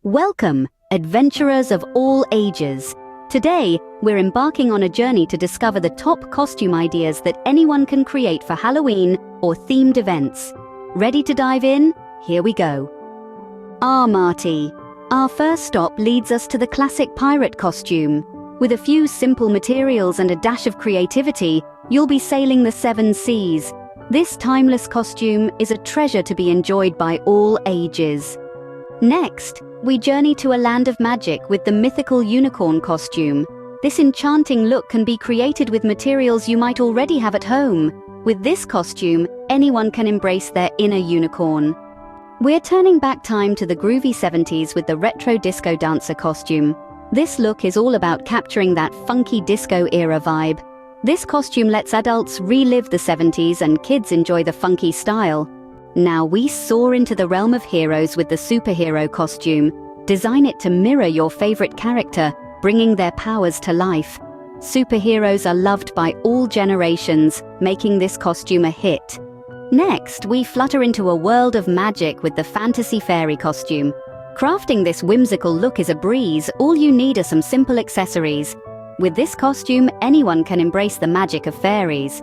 Welcome, adventurers of all ages. Today, we're embarking on a journey to discover the top costume ideas that anyone can create for Halloween or themed events. Ready to dive in? Here we go. Marty. Our first stop leads us to the classic pirate costume. With a few simple materials and a dash of creativity, you'll be sailing the seven seas. This timeless costume is a treasure to be enjoyed by all ages. Next, we journey to a land of magic with the mythical unicorn costume. This enchanting look can be created with materials you might already have at home. With this costume, anyone can embrace their inner unicorn. We're turning back time to the groovy 70s with the retro disco dancer costume. This look is all about capturing that funky disco era vibe. This costume lets adults relive the 70s and kids enjoy the funky style. Now we soar into the realm of heroes with the superhero costume. Design it to mirror your favorite character, bringing their powers to life. Superheroes are loved by all generations, making this costume a hit. Next, we flutter into a world of magic with the fantasy fairy costume. Crafting this whimsical look is a breeze. All you need are some simple accessories. With this costume, anyone can embrace the magic of fairies.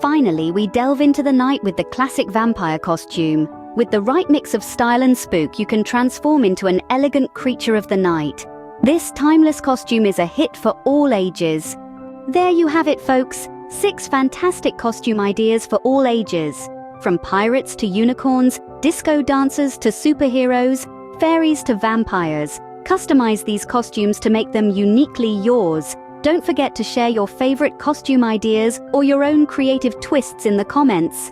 Finally, we delve into the night with the classic vampire costume. With the right mix of style and spook, you can transform into an elegant creature of the night. This timeless costume is a hit for all ages. There you have it, folks. 6 fantastic costume ideas for all ages. From pirates to unicorns, disco dancers to superheroes, fairies to vampires. Customize these costumes to make them uniquely yours. Don't forget to share your favorite costume ideas or your own creative twists in the comments.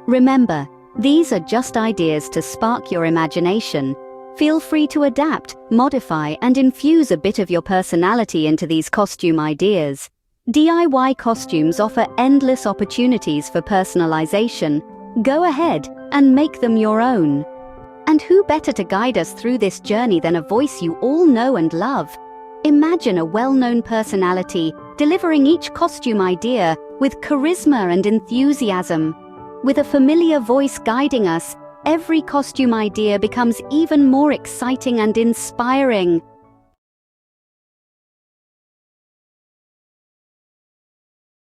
Remember, these are just ideas to spark your imagination. Feel free to adapt, modify, and infuse a bit of your personality into these costume ideas. DIY costumes offer endless opportunities for personalization. Go ahead and make them your own. And who better to guide us through this journey than a voice you all know and love? Imagine a well-known personality delivering each costume idea with charisma and enthusiasm. With a familiar voice guiding us, every costume idea becomes even more exciting and inspiring.